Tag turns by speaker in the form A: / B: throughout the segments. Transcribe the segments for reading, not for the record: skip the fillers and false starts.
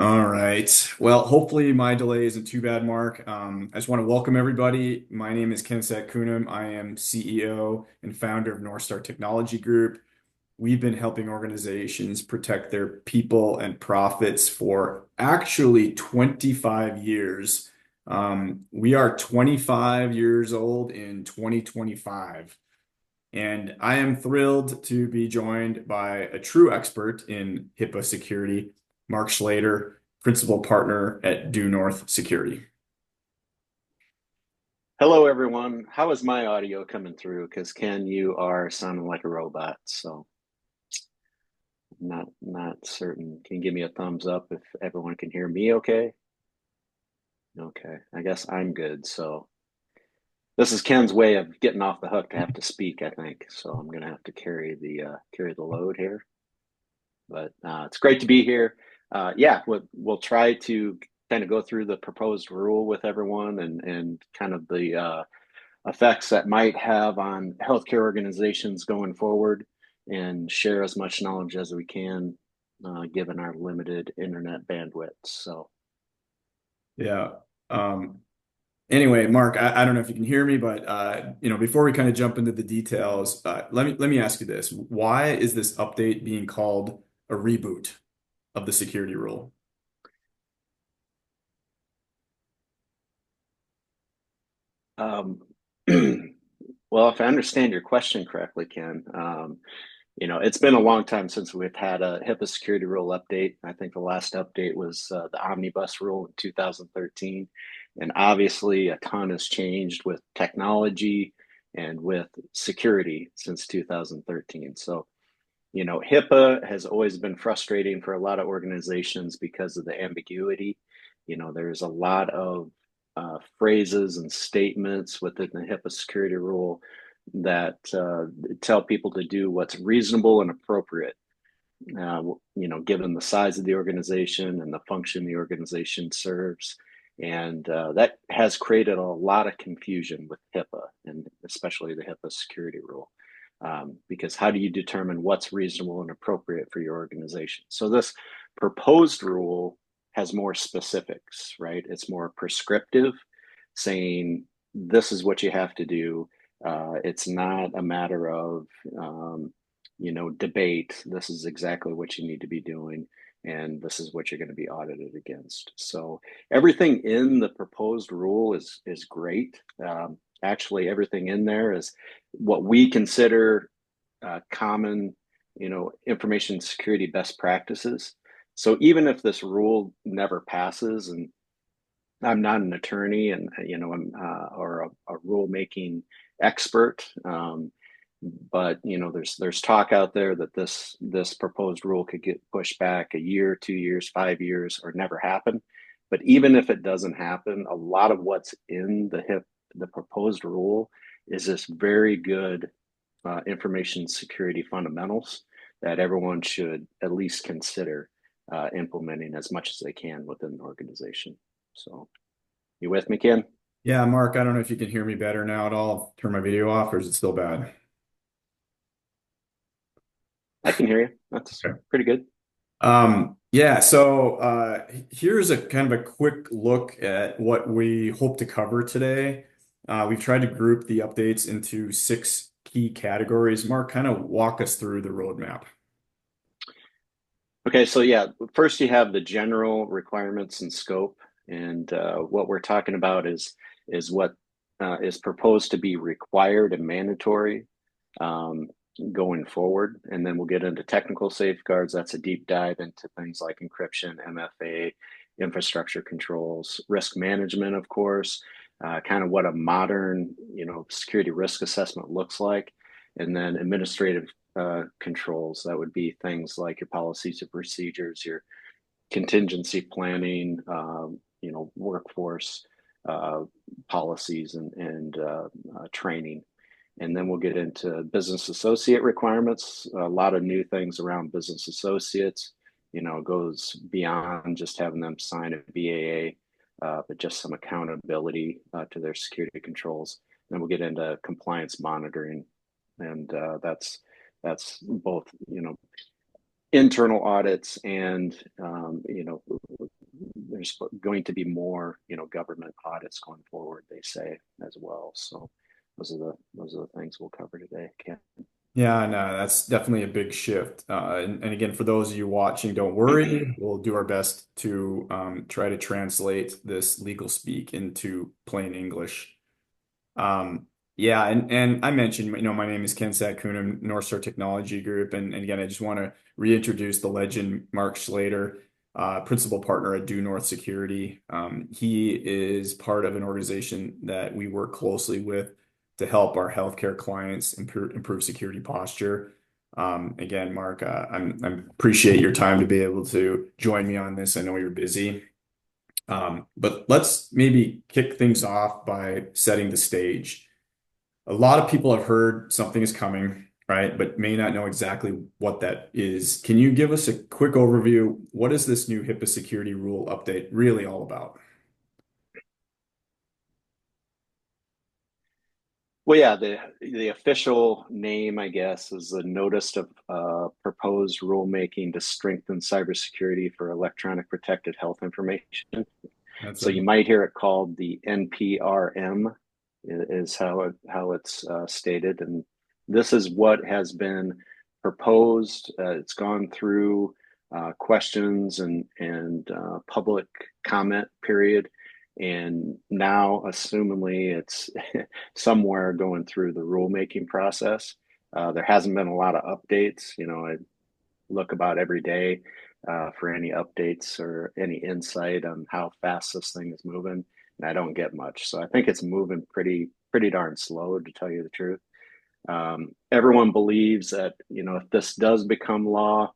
A: All right. Well, hopefully my delay isn't too bad, Mark. I just want to welcome everybody. My name is Ken Kunim. I am CEO and founder of North Star Technology Group. We've been helping organizations protect their people and profits for actually 25 years. We are 25 years old in 2025. And I am thrilled to be joined by a true expert in HIPAA security, Mark Schlater, principal partner at Due North Security.
B: Hello, everyone. How is my audio coming through? Because Ken, you are sounding like a robot, so not certain. Can you give me a thumbs up if everyone can hear me okay? Okay, I guess I'm good. So this is Ken's way of getting off the hook to have to speak, I think. So I'm gonna have to carry the load here. But it's great to be here. Yeah, we'll try to kind of go through the proposed rule with everyone and kind of the effects that might have on healthcare organizations going forward and share as much knowledge as we can given our limited internet bandwidth. So,
A: Yeah. Um, anyway, Mark, I don't know if you can hear me, but before we kind of jump into the details, let me ask you this. Why is this update being called a reboot of the security rule?
B: um, well, if I understand your question correctly, Ken, it's been a long time since we've had a HIPAA security rule update. I think the last update was the omnibus rule in 2013. And obviously, a ton has changed with technology and with security since 2013. So, HIPAA has always been frustrating for a lot of organizations because of the ambiguity. There's a lot of phrases and statements within the HIPAA security rule that tell people to do what's reasonable and appropriate, given the size of the organization and the function the organization serves. And that has created a lot of confusion with HIPAA and especially the HIPAA security rule. Because how do you determine what's reasonable and appropriate for your organization? So this proposed rule has more specifics, right? It's more prescriptive, saying this is what you have to do. It's not a matter of debate. This is exactly what you need to be doing, and this is what you're going to be audited against. So everything in the proposed rule is great. Actually, everything in there is what we consider common, information security best practices. So even if this rule never passes, and I'm not an attorney, and I'm or a rule making expert, but there's talk out there that this proposed rule could get pushed back a year, 2 years, 5 years, or never happen. But even if it doesn't happen, a lot of what's in the proposed rule is this very good information security fundamentals that everyone should at least consider implementing as much as they can within the organization. So, you with me, Ken?
A: Yeah, Mark, I don't know if you can hear me better now at all. Turn my video off, or is it still bad?
B: I can hear you. That's
A: Okay.
B: pretty good.
A: Yeah, so here's a kind of a quick look at what we hope to cover today. We've tried to group the updates into six key categories. Mark, kind of walk us through the roadmap.
B: Okay, so yeah, first you have the general requirements and scope, and what we're talking about is what is proposed to be required and mandatory um, going forward, and then we'll get into technical safeguards. That's a deep dive into things like encryption, MFA, infrastructure controls, risk management, of course, kind of what a modern security risk assessment looks like, and then administrative controls. That would be things like your policies and procedures, your contingency planning, workforce uh, policies and training. And then we'll get into business associate requirements. A lot of new things around business associates. Goes beyond just having them sign a BAA, but just some accountability to their security controls. Then we'll get into compliance monitoring, and that's both internal audits and there's going to be more government audits going forward, they say, as well. So those are the things we'll cover today, Ken.
A: Yeah, no, that's definitely a big shift. And again, for those of you watching, don't worry. We'll do our best to try to translate this legal speak into plain English. Yeah, and I mentioned, my name is Ken Satkunim, North Star Technology Group, and again, I just want to reintroduce the legend, Mark Schlater, principal partner at Due North Security. He is part of an organization that we work closely with to help our healthcare clients improve security posture. Again, Mark, I appreciate your time to be able to join me on this. I know you're busy. But let's maybe kick things off by setting the stage. A lot of people have heard something is coming, right? But may not know exactly what that is. Can you give us a quick overview? What is this new HIPAA security rule update really all about?
B: Well, yeah, the official name, I guess, is the Notice of Proposed Rulemaking to Strengthen Cybersecurity for Electronic Protected Health Information.
A: That's
B: So
A: it.
B: you might hear it called the NPRM, is how it's stated, and this is what has been proposed. It's gone through questions and public comment period, and now, assumingly, it's somewhere going through the rulemaking process. There hasn't been a lot of updates. I look about every day for any updates or any insight on how fast this thing is moving, and I don't get much. So I think it's moving pretty darn slow, to tell you the truth. Everyone believes that if this does become law,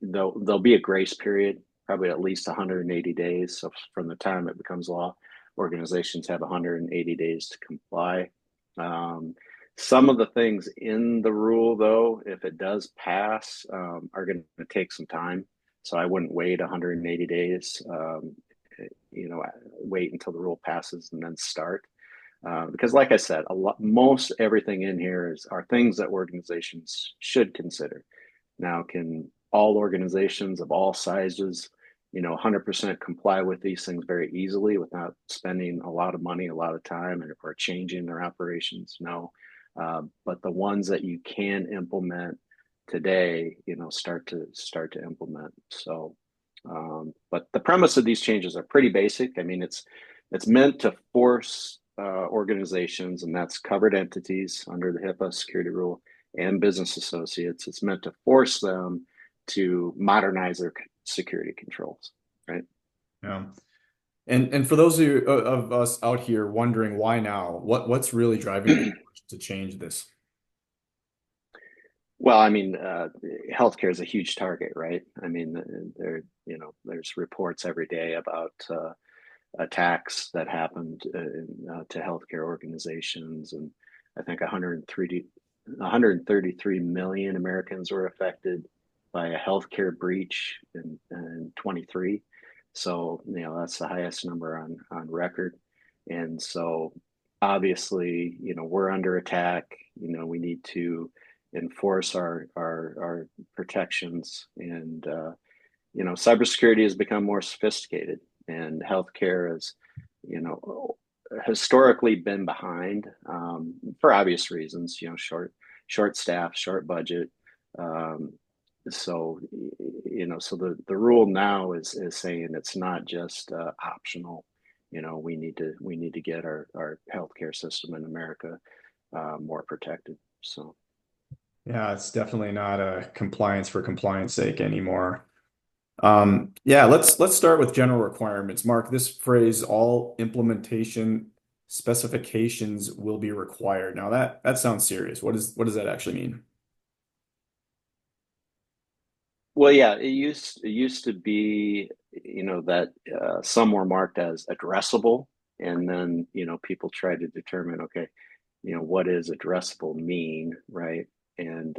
B: there'll be a grace period, probably at least 180 days. So from the time it becomes law, organizations have 180 days to comply. Um, some of the things in the rule, though, if it does pass, are going to take some time. So I wouldn't wait 180 days. Wait until the rule passes and then start. Because, like I said, most everything in here are things that organizations should consider. Now, can all organizations of all sizes, 100% comply with these things very easily without spending a lot of money, a lot of time, or changing their operations? No. But the ones that you can implement today, start to implement. So, but the premise of these changes are pretty basic. I mean, it's meant to force organizations, and that's covered entities under the HIPAA security rule and business associates. It's meant to force them to modernize their security controls, right?
A: Yeah. And for those of us out here wondering why now, what's really driving the push to change this?
B: Well, I mean, healthcare is a huge target, right? I mean, there's reports every day about attacks that happened to healthcare organizations, and I think 133 million Americans were affected by a healthcare breach in 23. So, that's the highest number on record. And so, obviously, we're under attack. We need to enforce our protections, and cybersecurity has become more sophisticated, and healthcare has, you know, historically been behind for obvious reasons. Short staff, short budget. Um, so so the rule now is saying it's not just optional. We need to get our healthcare system in America more protected. So.
A: Yeah, it's definitely not a compliance for compliance sake anymore. Yeah, let's start with general requirements. Mark, this phrase, all implementation specifications will be required. Now that sounds serious. What does that actually mean?
B: Well, yeah, it used to be, that some were marked as addressable, and then people try to determine, okay, what does addressable mean, right? And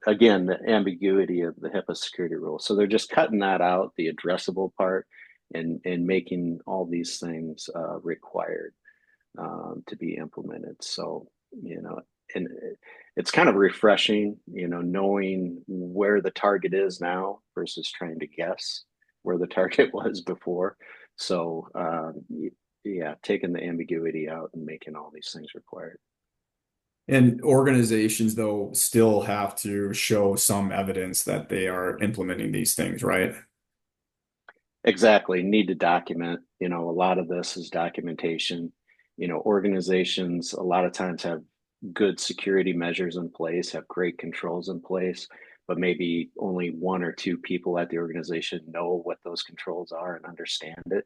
B: again, the ambiguity of the HIPAA security rule. So they're just cutting that out, the addressable part, and making all these things required to be implemented. So, and it's kind of refreshing, knowing where the target is now versus trying to guess where the target was before. So, yeah, taking the ambiguity out and making all these things required.
A: And organizations, though, still have to show some evidence that they are implementing these things, right?
B: Exactly. Need to document. A lot of this is documentation. Organizations a lot of times have good security measures in place, have great controls in place, but maybe only one or two people at the organization know what those controls are and understand it.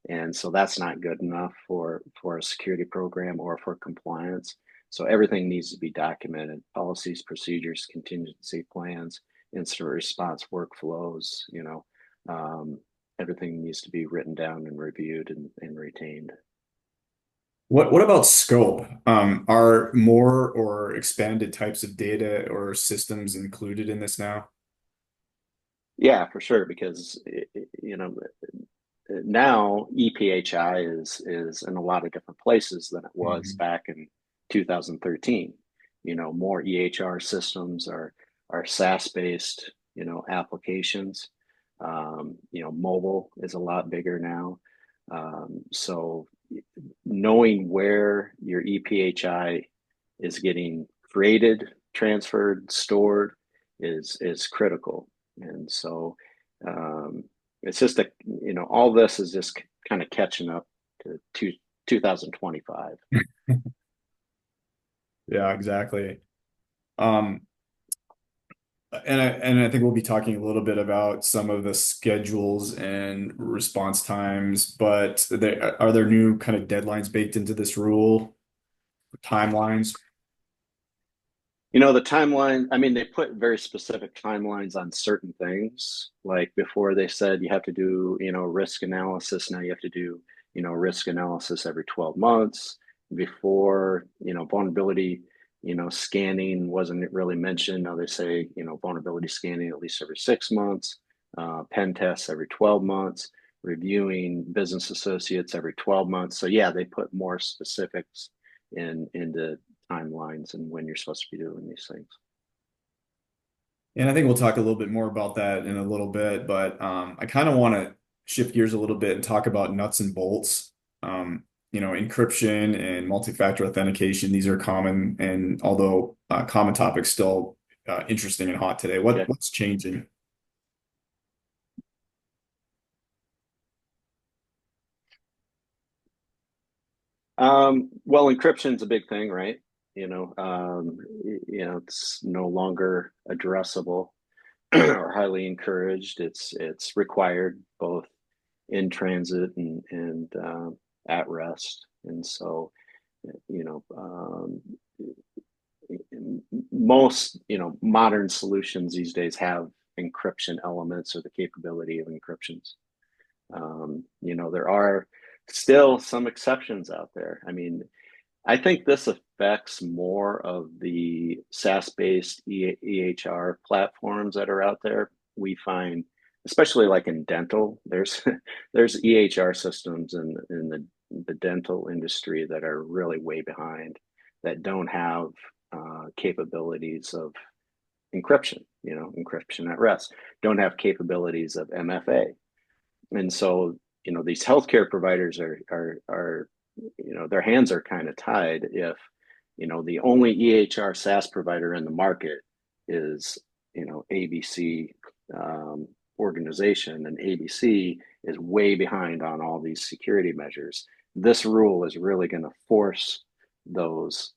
B: And so that's not good enough for a security program or for compliance. So everything needs to be documented: policies, procedures, contingency plans, incident response workflows. Um, Everything needs to be written down and reviewed and retained.
A: What about scope? Are more or expanded types of data or systems included in this now?
B: Yeah, for sure, because now EPHI is in a lot of different places than it was
A: Mhm.
B: back in 2013. More EHR systems are SaaS based, applications. Mobile is a lot bigger now. So knowing where your EPHI is getting created, transferred, stored is critical. And so um, it's just all this is just kind of catching up to 2025.
A: Yeah, exactly. Um, and I think we'll be talking a little bit about some of the schedules and response times, but are there new kind of deadlines baked into this rule, timelines?
B: The timeline, I mean, they put very specific timelines on certain things. Like before they said you have to do, risk analysis. Now you have to do, risk analysis every 12 months. Before, vulnerability, scanning wasn't really mentioned. Now they say, vulnerability scanning at least every 6 months, pen tests every 12 months, reviewing business associates every 12 months. So yeah, they put more specifics into timelines and when you're supposed to be doing these things.
A: And I think we'll talk a little bit more about that in a little bit, but I kind of want to shift gears a little bit and talk about nuts and bolts. Encryption and multi-factor authentication, these are common, and although common topics, still interesting and hot today.
B: Okay.
A: What's changing?
B: Well, encryption's a big thing, right? It's no longer addressable or highly encouraged. It's required both in transit and at rest. And so, you know, most modern solutions these days have encryption elements or the capability of encryptions. There are still some exceptions out there. I mean, I think this affects more of the SaaS-based EHR platforms that are out there. We find, especially like in dental, there's EHR systems in the dental industry that are really way behind, that don't have capabilities of encryption, encryption at rest, don't have capabilities of MFA. And so, these healthcare providers are their hands are kind of tied if, the only EHR SaaS provider in the market is, ABC organization, and ABC is way behind on all these security measures. This rule is really going to force those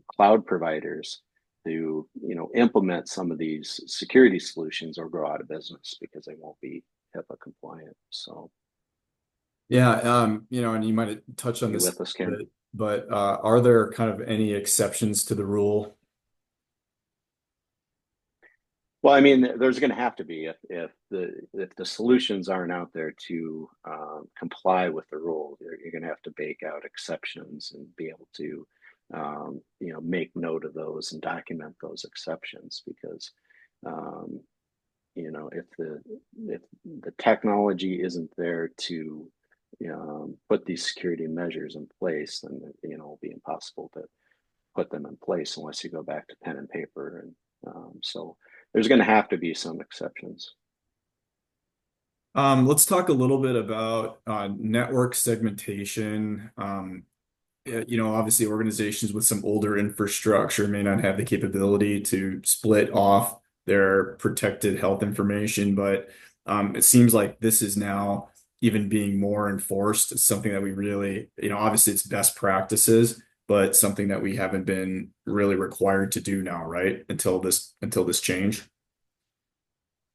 B: cloud providers to, implement some of these security solutions or go out of business because they won't be HIPAA compliant. So,
A: Yeah, and you might have touched on
B: you
A: this
B: with us,
A: a
B: Ken?
A: bit, but are there kind of any exceptions to the rule?
B: Well, I mean, there's going to have to be if the solutions aren't out there to comply with the rule. You're going to have to bake out exceptions and be able to, make note of those and document those exceptions because, um, if the technology isn't there to put these security measures in place, then it'll be impossible to put them in place unless you go back to pen and paper. And so there's going to have to be some exceptions.
A: Let's talk a little bit about network segmentation. Obviously organizations with some older infrastructure may not have the capability to split off their protected health information, but it seems like this is now even being more enforced. It's something that we really, obviously it's best practices, but something that we haven't been really required to do now, right? Until this change.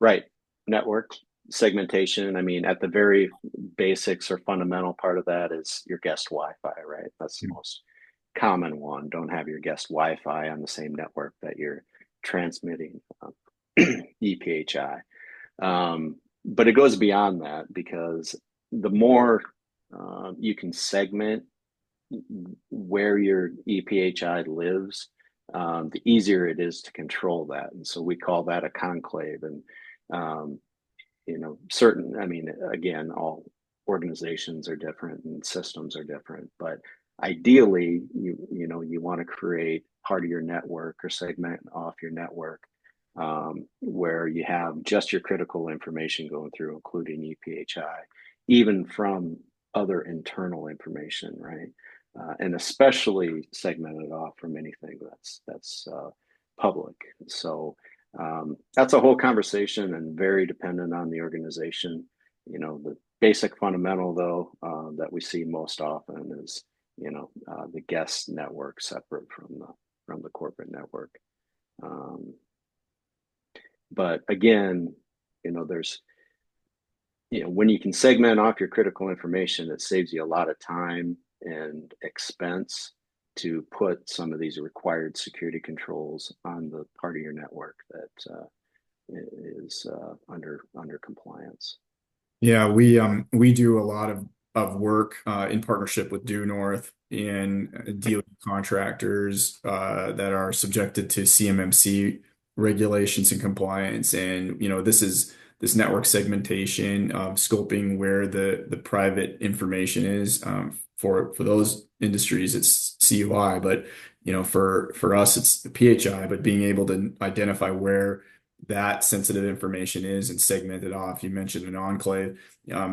B: Right. Network segmentation. I mean, at the very basics or fundamental part of that is your guest Wi-Fi, right? That's the most common one. Don't have your guest Wi-Fi on the same network that you're transmitting EPHI. But it goes beyond that because the more you can segment where your EPHI lives, the easier it is to control that. And so we call that a conclave. And um, certain, I mean, again, all organizations are different and systems are different, but ideally, you want to create part of your network or segment off your network where you have just your critical information going through, including EPHI, even from other internal information, right? And especially segmented off from anything that's public. So that's a whole conversation and very dependent on the organization. The basic fundamental though that we see most often is the guest network separate from the corporate network. Um, but again, there's when you can segment off your critical information, it saves you a lot of time and expense to put some of these required security controls on the part of your network that is under compliance.
A: Yeah, we do a lot of work in partnership with Due North in dealing with contractors that are subjected to CMMC regulations and compliance. And this network segmentation of scoping where the private information is. For those industries, it's CUI, but for us, it's the PHI. But being able to identify where that sensitive information is and segment it off. You mentioned an enclave.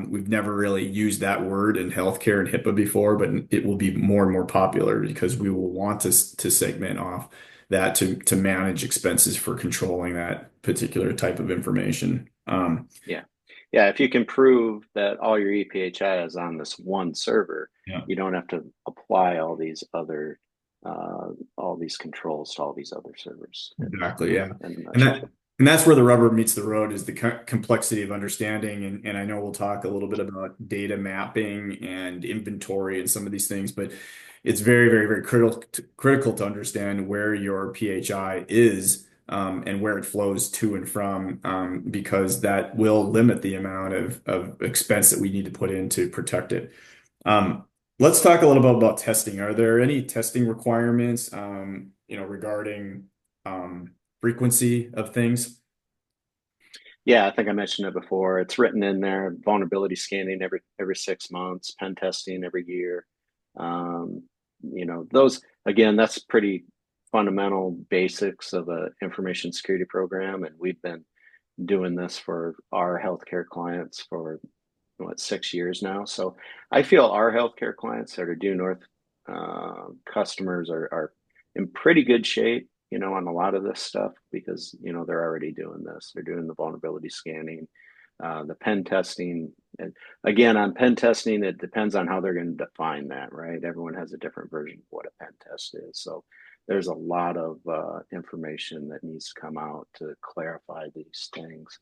A: We've never really used that word in healthcare and HIPAA before, but it will be more and more popular because we will want to segment off that to manage expenses for controlling that particular type of information.
B: Yeah. Yeah. If you can prove that all your EPHI is on this one server,
A: yeah,
B: you don't have to apply all these controls to all these other servers.
A: exactly. Yeah.
B: In a
A: And
B: nutshell.
A: that and that's where the rubber meets the road is the complexity of understanding. And I know we'll talk a little bit about data mapping and inventory and some of these things, but it's very, very, very critical to understand where your PHI is and where it flows to and from because that will limit the amount of expense that we need to put in to protect it. Um, let's talk a little bit about testing. Are there any testing requirements, regarding frequency of things?
B: Yeah, I think I mentioned it before. It's written in there, vulnerability scanning every 6 months, pen testing every year. Um, those again, that's pretty fundamental basics of a information security program. And we've been doing this for our healthcare clients for 6 years now. So I feel our healthcare clients that are due north customers are in pretty good shape, on a lot of this stuff because they're already doing this. They're doing the vulnerability scanning, the pen testing, and again on pen testing, it depends on how they're going to define that. Right? Everyone has a different version of what a pen test is. So there's a lot of information that needs to come out to clarify these things.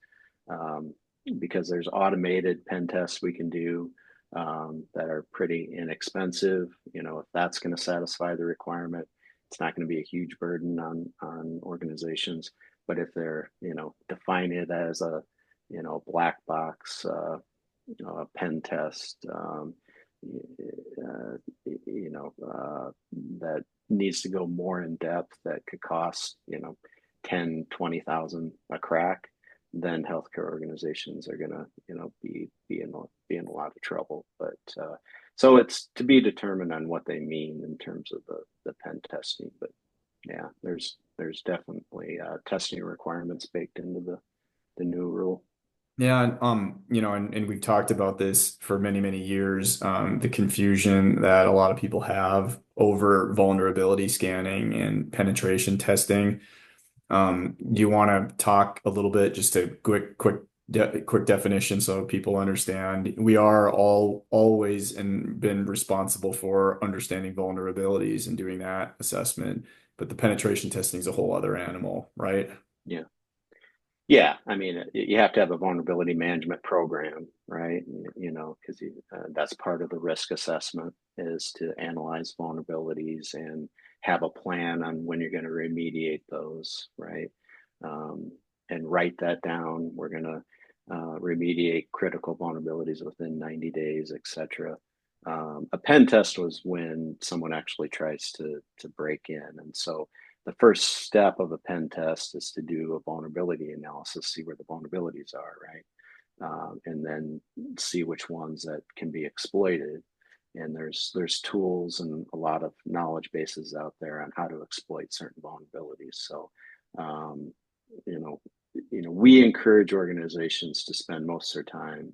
B: Um, because there's automated pen tests we can do that are pretty inexpensive. If that's going to satisfy the requirement, it's not going to be a huge burden on organizations. But if they're define it as a black box, a pen test, that needs to go more in depth that could cost 10, 20,000 a crack, then healthcare organizations are gonna, be in a lot of trouble. But so it's to be determined on what they mean in terms of the pen testing. But yeah, there's definitely testing requirements baked into the new rule.
A: Yeah, and we've talked about this for many, many years, the confusion that a lot of people have over vulnerability scanning and penetration testing. You want to talk a little bit, just a quick definition so people understand. We are all always and been responsible for understanding vulnerabilities and doing that assessment, but the penetration testing is a whole other animal, right?
B: Yeah. Yeah, I mean, you have to have a vulnerability management program, right? Because that's part of the risk assessment is to analyze vulnerabilities and have a plan on when you're going to remediate those, right? Um, and write that down. We're going to remediate critical vulnerabilities within 90 days, et cetera. A pen test was when someone actually tries to break in, and so the first step of a pen test is to do a vulnerability analysis, see where the vulnerabilities are, right? And then see which ones that can be exploited. And there's tools and a lot of knowledge bases out there on how to exploit certain vulnerabilities. So, um, you know, we encourage organizations to spend most of their time,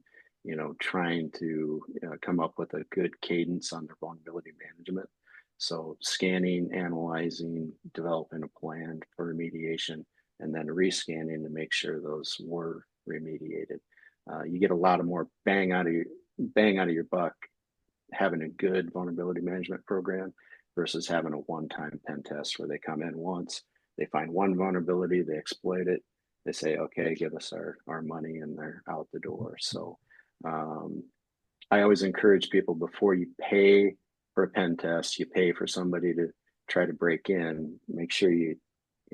B: trying to come up with a good cadence on their vulnerability management. So scanning, analyzing, developing a plan for remediation, and then rescanning to make sure those were remediated. You get a lot of more bang out of your buck having a good vulnerability management program versus having a one-time pen test where they come in once, they find one vulnerability, they exploit it, they say, okay, give us our money, and they're out the door. So um, I always encourage people before you pay for a pen test, you pay for somebody to try to break in, make sure you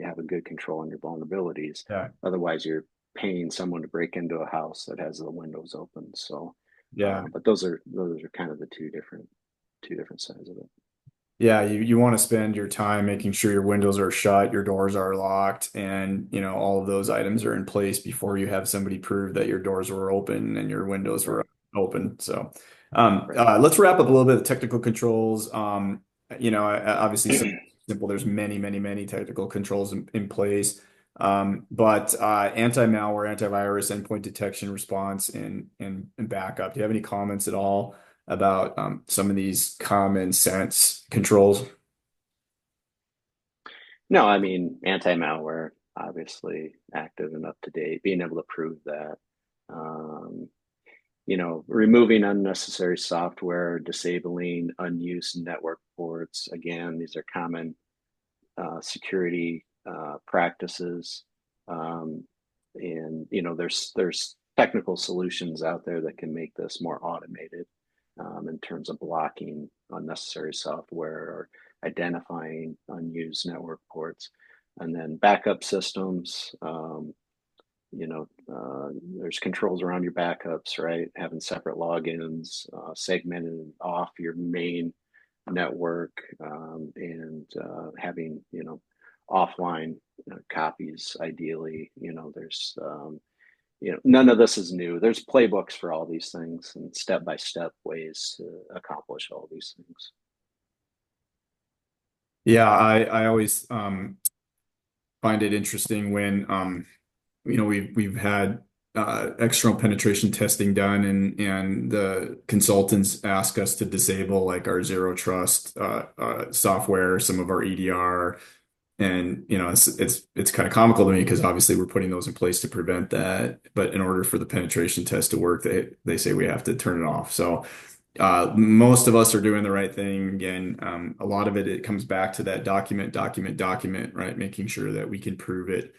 B: have a good control on your vulnerabilities.
A: Yeah.
B: Otherwise, you're paying someone to break into a house that has the windows open. So,
A: Yeah.
B: but those are kind of the two different sides of it.
A: Yeah, you want to spend your time making sure your windows are shut, your doors are locked, and all of those items are in place before you have somebody prove that your doors were open and your windows were
B: Right,
A: open. So,
B: right.
A: let's wrap up a little bit of technical controls. Obviously, so simple. There's many, many, many technical controls in place. But anti-malware, antivirus, endpoint detection, response, and backup. Do you have any comments at all about some of these common sense controls?
B: No, I mean anti-malware, obviously active and up to date, being able to prove that. Um, removing unnecessary software, disabling unused network ports. Again, these are common security practices. Um, and there's technical solutions out there that can make this more automated in terms of blocking unnecessary software or identifying unused network ports. And then backup systems. There's controls around your backups, right? Having separate logins, segmented off your main network, and having offline copies. Ideally, none of this is new. There's playbooks for all these things and step by step ways to accomplish all these things.
A: Yeah, I always find it interesting when we've had external penetration testing done, and the consultants ask us to disable like our zero trust software, some of our EDR, and it's kind of comical to me because obviously we're putting those in place to prevent that, but in order for the penetration test to work, they say we have to turn it off. So most of us are doing the right thing. Again, a lot of it comes back to that document, right? Making sure that we can prove it.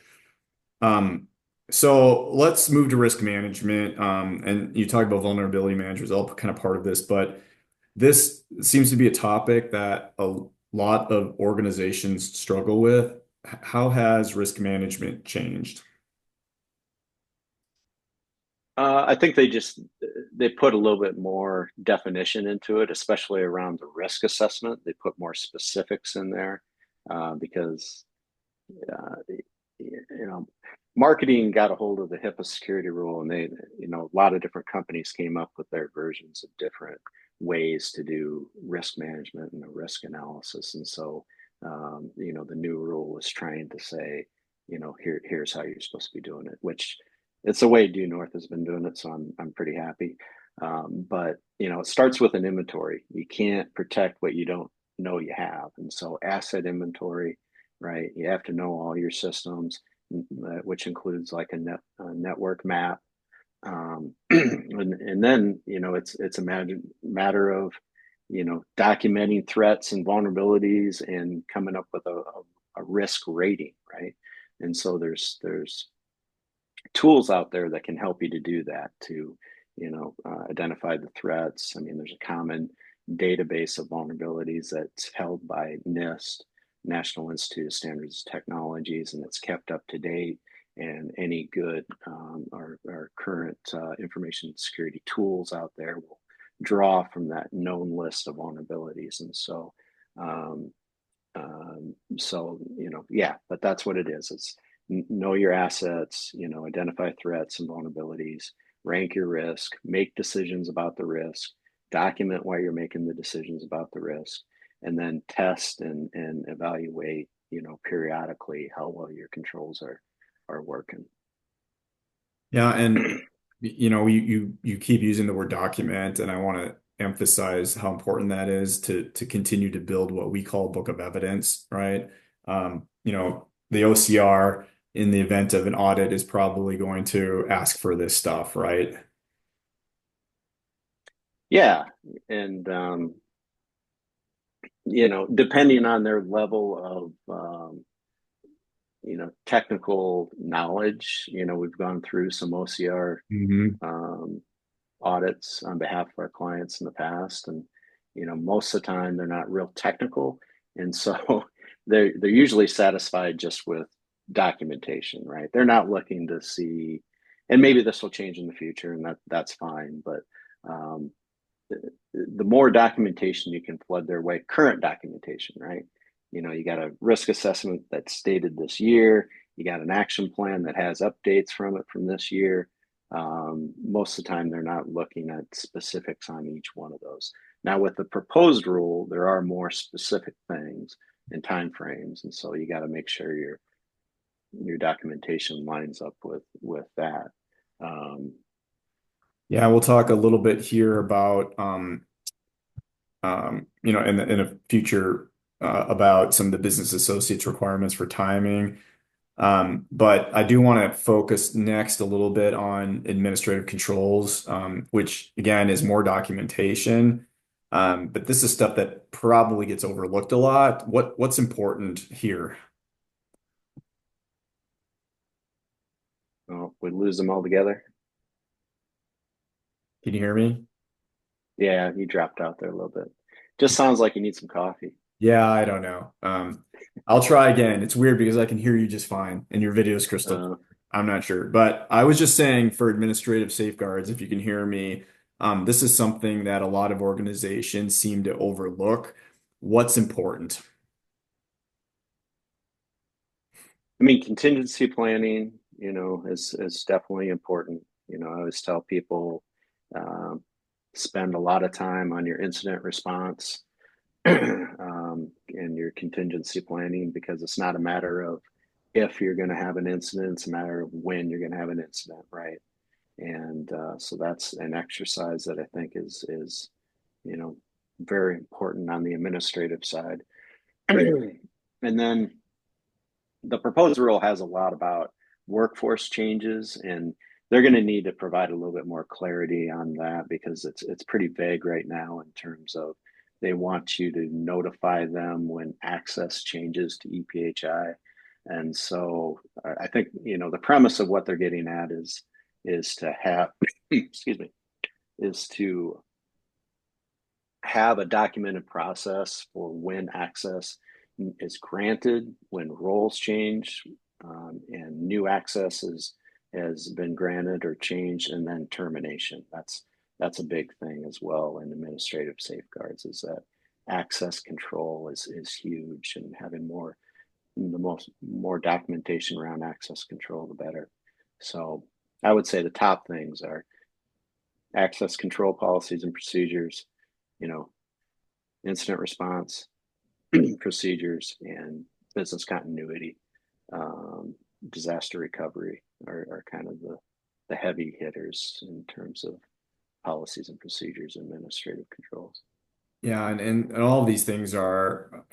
A: Um, so let's move to risk management. And you talk about vulnerability management is all kind of part of this, but this seems to be a topic that a lot of organizations struggle with. How has risk management changed?
B: I think they put a little bit more definition into it, especially around the risk assessment. They put more specifics in there because uh, you know marketing got a hold of the HIPAA security rule, and they, a lot of different companies came up with their versions of different ways to do risk management and the risk analysis. And so, the new rule was trying to say, here's how you're supposed to be doing it, which it's the way Due North has been doing it. So I'm pretty happy. But it starts with an inventory. You can't protect what you don't know you have, and so asset inventory, right? You have to know all your systems, which includes like a network map, and then it's a matter of documenting threats and vulnerabilities and coming up with a risk rating, right? And so there's tools out there that can help you to do that, to identify the threats. I mean, there's a common database of vulnerabilities that's held by NIST, National Institute of Standards and Technologies, and it's kept up to date. And any good or current information security tools out there will draw from that known list of vulnerabilities. And so, yeah, but that's what it is. It's know your assets, identify threats and vulnerabilities, rank your risk, make decisions about the risk, document why you're making the decisions about the risk, and then test and evaluate, periodically how well your controls are working.
A: Yeah, and you keep using the word document, and I want to emphasize how important that is to continue to build what we call a book of evidence, right? The OCR in the event of an audit is probably going to ask for this stuff, right?
B: Yeah, and depending on their level of technical knowledge, we've gone through some OCR
A: Hmm.
B: um, audits on behalf of our clients in the past, and most of the time they're not real technical, and so they're usually satisfied just with documentation, right? They're not looking to see, and maybe this will change in the future, and that's fine, but um, the more documentation you can flood their way, current documentation, right? You got a risk assessment that's stated this year, you got an action plan that has updates from it from this year. Most of the time, they're not looking at specifics on each one of those. Now, with the proposed rule, there are more specific things and timeframes, and so you got to make sure your documentation lines up with that. Um,
A: Yeah, we'll talk a little bit here about in a future about some of the business associates requirements for timing. But I do want to focus next a little bit on administrative controls, which again is more documentation. But this is stuff that probably gets overlooked a lot. What's important here?
B: well, we lose them all together.
A: Can you hear me?
B: Yeah, you dropped out there a little bit. Just sounds like you need some coffee.
A: Yeah, I don't know. I'll try again. It's weird because I can hear you just fine and your video is crystal clear.
B: Uh,
A: I'm not sure, but I was just saying for administrative safeguards, if you can hear me, this is something that a lot of organizations seem to overlook. What's important?
B: I mean, contingency planning, is definitely important. I always tell people, um, spend a lot of time on your incident response, and your contingency planning, because it's not a matter of if you're going to have an incident, it's a matter of when you're going to have an incident, right? And so that's an exercise that I think is you know very important on the administrative side. And then the proposed rule has a lot about workforce changes, and they're going to need to provide a little bit more clarity on that, because it's pretty vague right now in terms of they want you to notify them when access changes to EPHI. And so I think the premise of what they're getting at is to have excuse me, is to have a documented process for when access is granted, when roles change, and new access has been granted or changed, and then termination. That's a big thing as well in administrative safeguards, is that access control is huge, and having more documentation around access control, the better. So I would say the top things are access control policies and procedures, you know, incident response procedures, and business continuity. Um, Disaster recovery are kind of the heavy hitters in terms of policies and procedures, administrative controls.
A: Yeah, and all of these things are,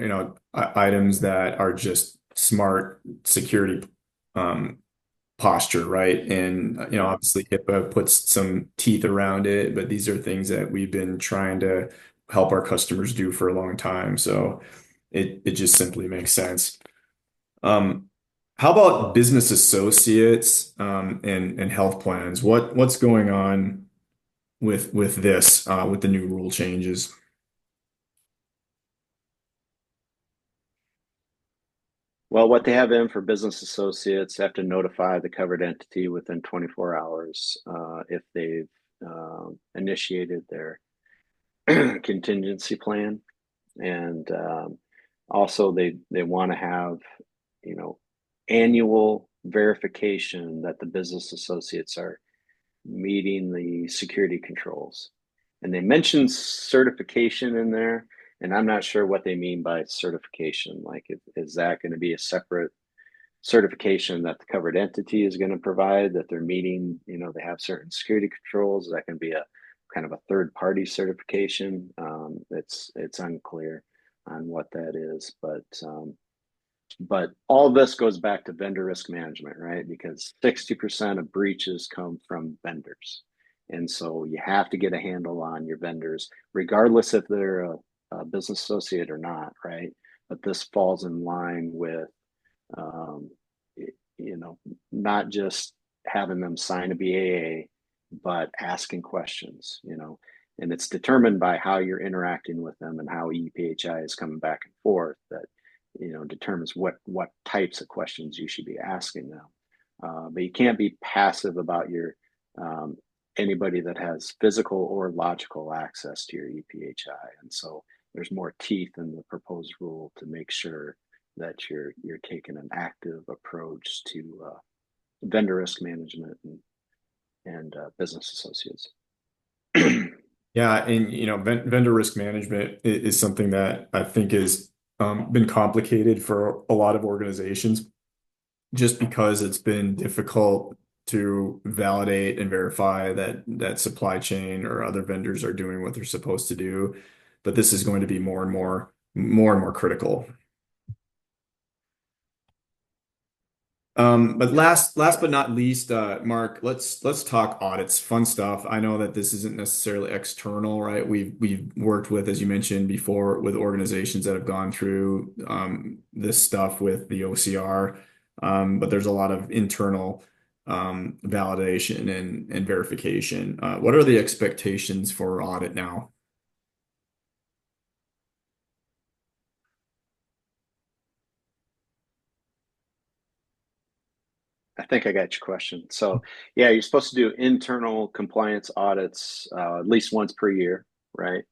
A: items that are just smart security um, posture, right? And
B: Yep.
A: obviously HIPAA puts some teeth around it, but these are things that we've been trying to help our customers do for a long time. So it just simply makes sense. Um, how about business associates and health plans? What's going on with this with the new rule changes?
B: Well, what they have in for business associates have to notify the covered entity within 24 hours if they've initiated their contingency plan, and also they want to have, you know, annual verification that the business associates are meeting the security controls. And they mentioned certification in there, and I'm not sure what they mean by certification. Like, is that going to be a separate certification that the covered entity is going to provide that they're meeting? You know, they have certain security controls. That can be a kind of a third party certification. It's unclear on what that is, but all this goes back to vendor risk management, right? Because 60% of breaches come from vendors. And so you have to get a handle on your vendors, regardless if they're a business associate or not, right? But this falls in line with, um, you know, not just having them sign a BAA, but asking questions, and it's determined by how you're interacting with them and how EPHI is coming back and forth that determines what types of questions you should be asking them. But you can't be passive about your um, anybody that has physical or logical access to your EPHI, and so there's more teeth in the proposed rule to make sure that you're taking an active approach to vendor risk management and business associates.
A: Yeah, and vendor risk management is something that I think has been complicated for a lot of organizations, just because it's been difficult to validate and verify that supply chain or other vendors are doing what they're supposed to do. But this is going to be more and more critical. But
B: Yep.
A: last but not least, Mark, let's talk audits. Fun stuff. I know that this isn't necessarily external, right? We've worked with, as you mentioned before, with organizations that have gone through this stuff with the OCR, but there's a lot of internal validation and verification. What are the expectations for audit now?
B: I think I got your question. So, yeah, you're supposed to do internal compliance audits at least once per year, right?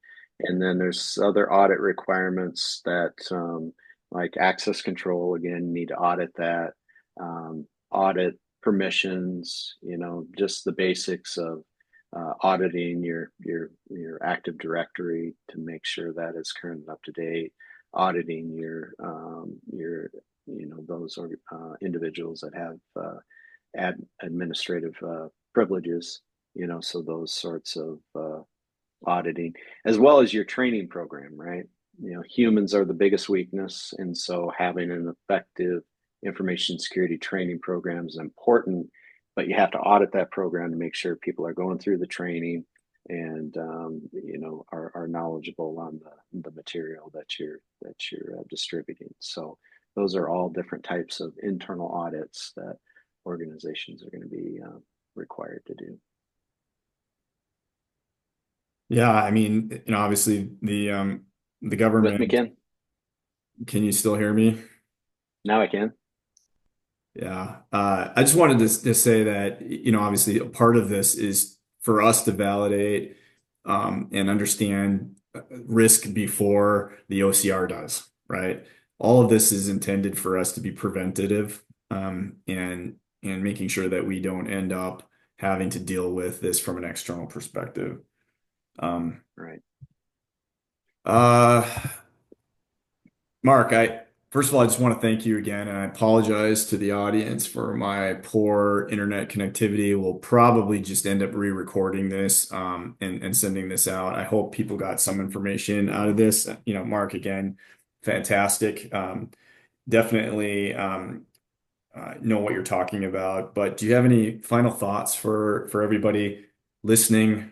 B: And then there's other audit requirements that, like access control, again, you need to audit that. Audit permissions, just the basics of auditing your Active Directory to make sure that is current and up to date. Auditing your those are individuals that have administrative privileges, so those sorts of auditing, as well as your training program, right? Humans are the biggest weakness, and so having an effective information security training program is important, but you have to audit that program to make sure people are going through the training and are knowledgeable on the material that you're distributing. So those are all different types of internal audits that organizations are going to be required to do.
A: Yeah, I mean, obviously the
B: With me,
A: government.
B: Ken?
A: Can you still hear me?
B: Now I can.
A: Yeah. I just wanted to say that, obviously a part of this is for us to validate and understand risk before the OCR does, right? all of this is intended for us to be preventative, and making sure that we don't end up having to deal with this from an external perspective. Um,
B: Right.
A: uh, Mark, first of all, I just want to thank you again, and I apologize to the audience for my poor internet connectivity. We'll probably just end up re-recording this, and sending this out. I hope people got some information out of this. Mark, again, fantastic. Definitely know what you're talking about. But do you have any final thoughts for everybody listening?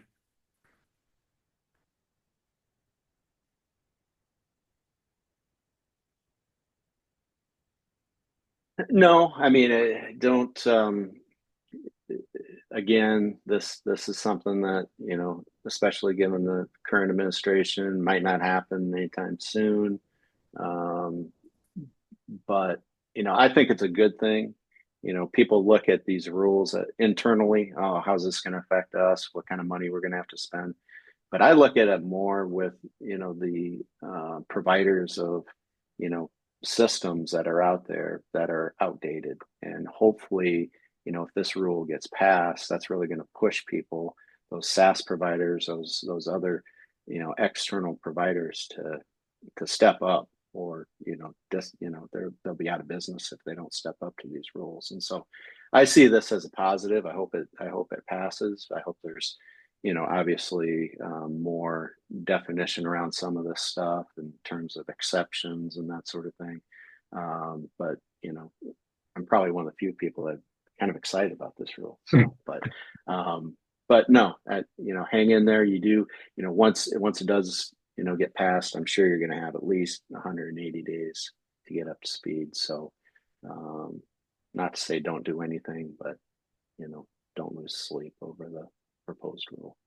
B: No, I mean, I don't. Again, this is something that, especially given the current administration, might not happen anytime soon. Um, but I think it's a good thing. People look at these rules internally. Oh, how's this going to affect us? What kind of money we're going to have to spend? But I look at it more with the providers of you know systems that are out there that are outdated, and hopefully if this rule gets passed, that's really going to push people, those SaaS providers, those other external providers to step up, or they'll be out of business if they don't step up to these rules. And so I see this as a positive. I hope it passes. I hope there's obviously more definition around some of this stuff in terms of exceptions and that sort of thing. But I'm probably one of the few people that are kind of excited about this rule. So, um, but no, hang in there. You do, once it does, get passed, I'm sure you're going to have at least 180 days to get up to speed. So, um, not to say don't do anything, but don't lose sleep over the proposed rule.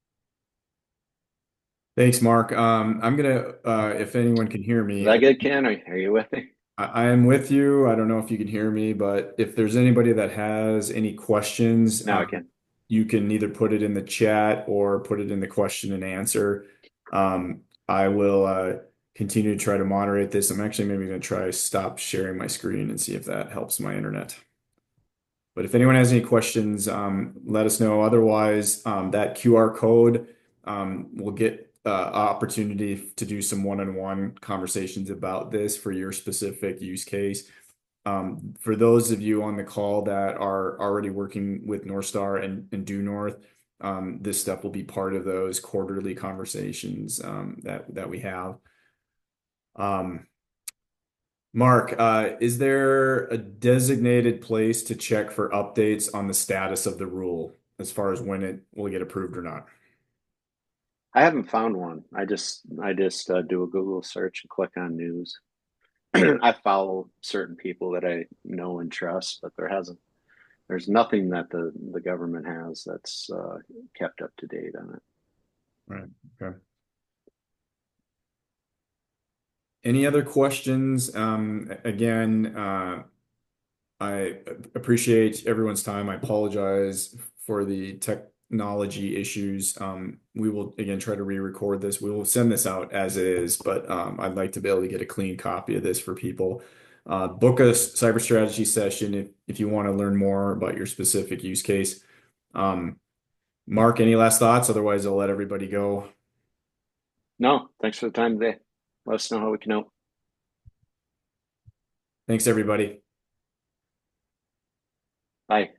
A: Thanks, Mark. I'm gonna, if anyone can hear
B: Is
A: me,
B: that good, Ken? Are you with me?
A: I am with you. I don't know if you can hear me, but if there's anybody that has any questions,
B: Now I can.
A: you can either put it in the chat or put it in the question and answer. I will continue to try to moderate this. I'm actually maybe going to try stop sharing my screen and see if that helps my internet. But if anyone has any questions, let us know. Otherwise, that QR code will get opportunity to do some one-on-one conversations about this for your specific use case. For those of you on the call that are already working with North Star and Due North, this stuff will be part of those quarterly conversations that we have. Um, Mark, is there a designated place to check for updates on the status of the rule as far as when it will get approved or not?
B: I haven't found one. I just do a Google search and click on news. I follow certain people that I know and trust, but there's nothing that the government has that's kept up to date on it.
A: Right. Okay. Any other questions? Again, I appreciate everyone's time. I apologize for the technology issues. We will again try to re-record this. We will send this out as it is, but I'd like to be able to get a clean copy of this for people. Book a cyber strategy session if you want to learn more about your specific use case. Um, Mark, any last thoughts? Otherwise, I'll let everybody go.
B: No, thanks for the time today. Let us know how we can help.
A: Thanks, everybody.
B: Bye.